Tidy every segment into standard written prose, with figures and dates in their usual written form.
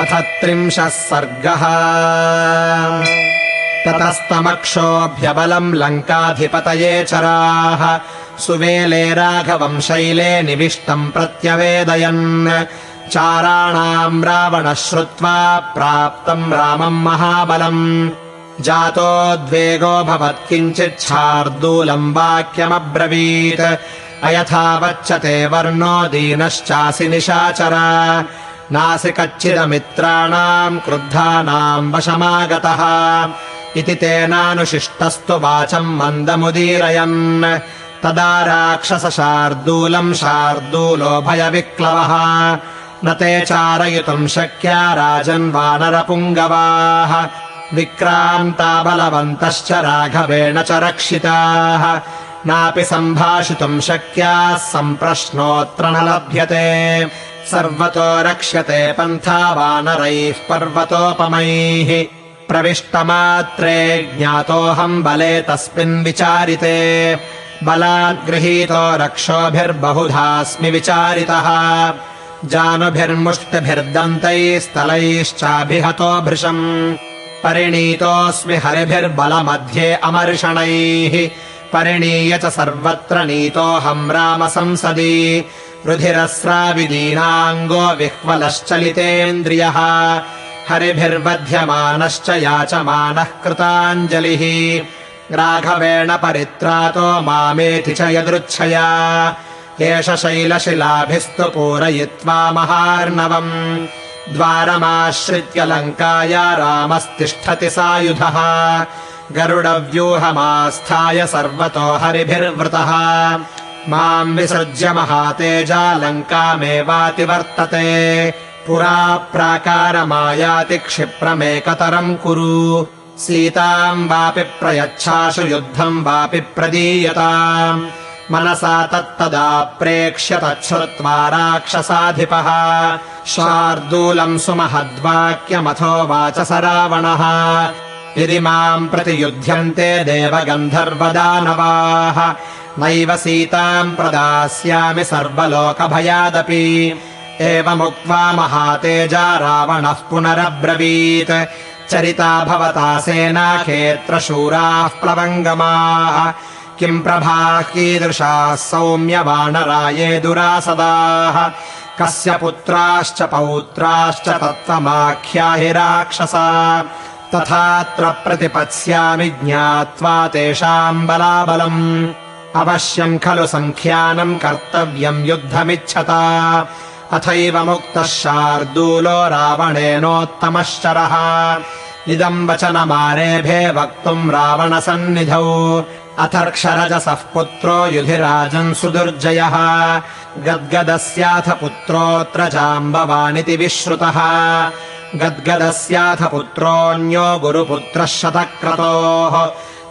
अथ 30 सर्गः। ततस्तमक्षोऽभ्यबलम् लङ्काधिपतये चराः सुवेले राघवम् शैले निविष्टम् प्रत्यवेदयन्। चाराणाम् रावणः श्रुत्वा प्राप्तम् रामम् महाबलम् जातोद्वेगोऽभवत् किञ्चिच्छार्दूलम् वाक्यमब्रवीत् अयथावच्यते वर्णो दीनश्चासि निशाचर नासि कच्चिदमित्राणाम् क्रुद्धानाम् वशमागतः इति तेनानुशिष्टस्तु वाचम् मन्दमुदीरयन्। तदा राक्षसशार्दूलम् शार्दूलो भयविक्लवः न ते चारयितुम् शक्या राजन् वानरपुङ्गवाः विक्रान्ता बलवन्तश्च राघवेण च रक्षिताः नापि सम्भाषितुम् शक्याः सम्प्रश्नोऽत्र न लभ्यते। सर्वतो रक्ष्यते पन्था वानरैः पर्वतोपमैः प्रविष्टमात्रे ज्ञातोऽहम् बले तस्मिन् विचारिते बलाद्गृहीतो रक्षोभिर्बहुधास्मि विचारितः जानुभिर्मुष्टिभिर्दन्तैस्तलैश्चाभिहतो भृशम् परिणीतोऽस्मि हरिभिर्बलमध्ये अमर्षणैः परिणीय च सर्वत्र नीतोऽहम् रामसंसदि रुधिरस्राविदीनाङ्गो विह्वलश्चलितेन्द्रियः हरिभिर्वध्यमानश्च याचमानः कृताञ्जलिः राघवेण परित्रातो मामेति च यदृच्छया एष शैलशिलाभिस्तु पूरयित्वा महार्णवम् द्वारमाश्रित्य लङ्काया रामस्तिष्ठति सायुधः गरुडव्यूहमास्थाय सर्वतो हरिभिर्वृतः माम् विसृज्य महातेजा लङ्कामेवातिवर्तते पुरा प्राकारमायाति क्षिप्रमेकतरम् कुरु सीताम् वापि प्रयच्छाशु युद्धम् वापि प्रदीयताम् मनसा तत्तदा प्रेक्ष्य तच्छ्रुत्वा राक्षसाधिपः शार्दूलम् सुमहद्वाक्यमथोवाच स रावणः यदि माम् प्रतियुध्यन्ते देवगन्धर्वदानवाः नैव सीताम् प्रदास्यामि सर्वलोकभयादपि एवमुक्त्वा महातेजा रावणः पुनरब्रवीत् चरिता भवता सेनाखेत्रशूराः प्लवङ्गमाः किम् प्रभाः कीदृशाः सौम्य वानराये दुरासदाः कस्य पुत्राश्च पौत्राश्च तत्त्वमाख्याहि राक्षसा तथात्र प्रतिपत्स्यामि ज्ञात्वा तेषाम् बलाबलम् अवश्यम् खलु सङ्ख्यानम् कर्तव्यम् युद्धमिच्छता अथैव मुक्तः शार्दूलो रावणेनोत्तमश्चरः इदम् वचनमारेभे वक्तुम् रावणसन्निधौ अथर्क्षरजसः पुत्रो युधिराजन् सुदुर्जयः गद्गदस्याथ पुत्रोऽत्र जाम्बवानिति विश्रुतः गद्गदस्याथ पुत्रोऽन्यो गुरुपुत्रः शतक्रतोः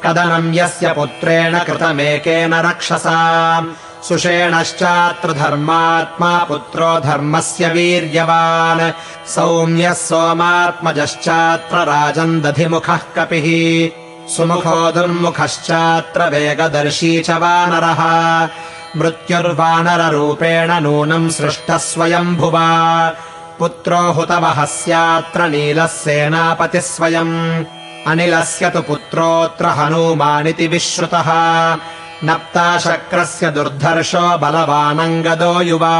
कदनम् यस्य पुत्रेण कृतमेकेन रक्षसा सुषेणश्चात्र धर्मात्मा पुत्रो धर्मस्य वीर्यवान् सौम्यः सोमात्मजश्चात्र राजन् दधिमुखः कपिः सुमुखो दुर्मुखश्चात्र वेगदर्शी च वानरः मृत्युर्वानररूपेण नूनम् सृष्टः स्वयम्भुवा पुत्रो हुतवहस्यात्र नीलः सेनापतिः स्वयम् अनिलस्य तु पुत्रोऽत्र हनूमानिति विश्रुतः नप्ताशक्रस्य दुर्धर्षो बलवानङ्गदो युवा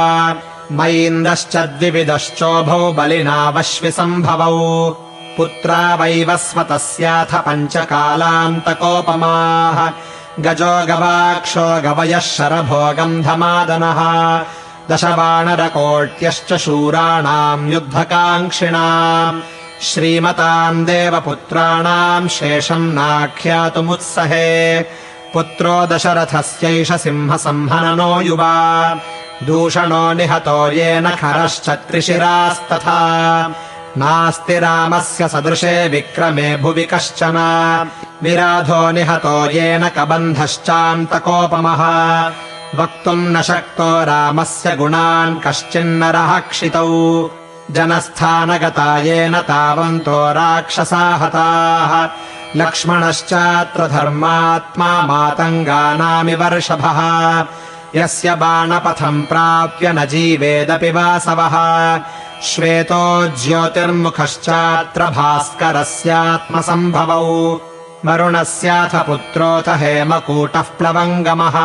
मैन्दश्च द्विविदश्चोभौ बलिनावश्विसम्भवौ पुत्रा वैवस्वतस्याथ पञ्चकालान्तकोपमाः गजो गवाक्षो गवयः शरभो गन्धमादनः दशवानरकोट्यश्च शूराणाम् युद्धकाङ्क्षिणाम् श्रीमताम् देवपुत्राणाम् शेषम् नाख्यातुमुत्सहे पुत्रो दशरथस्यैष सिंहसंहननो युवा दूषणो निहतो येन खरश्च त्रिशिरास्तथा नास्ति रामस्य सदृशे विक्रमे भुवि कश्चन विराधो निहतो येन कबन्धश्चान्तकोपमः वक्तुम् न शक्तो रामस्य गुणान् कश्चिन्नरः क्षितौ जनस्थानगता येन तावन्तो राक्षसा हताः लक्ष्मणश्चात्र धर्मात्मा मातङ्गानामि वर्षभः यस्य बाणपथम् प्राप्य न जीवेदपि वासवः श्वेतो ज्योतिर्मुखश्चात्र भास्करस्यात्मसम्भवौ वरुणस्याथ पुत्रोऽथ हेमकूटः प्लवङ्गमः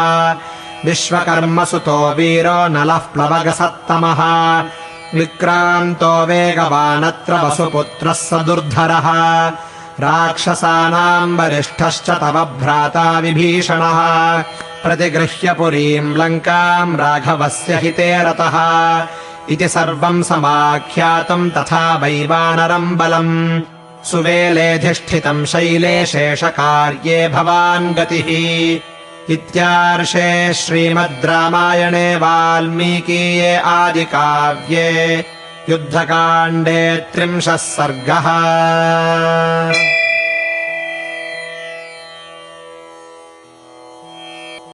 विश्वकर्मसुतो वीरो नलः प्लवगसत्तमः विक्रान्तो वेगवानत्र वसुपुत्रः स दुर्धरः राक्षसानाम् वरिष्ठश्च तव भ्राता विभीषणः प्रतिगृह्य पुरीम् लङ्काम् राघवस्य हिते रतः इति सर्वम् समाख्यातम् तथा वै वानरम् बलम् सुवेलेऽधिष्ठितम् शैले शेषकार्ये भवान् गतिः इत्यार्षे श्रीमद् रामायणे वाल्मीकीये आदिकाव्ये युद्धकाण्डे 30 सर्गः।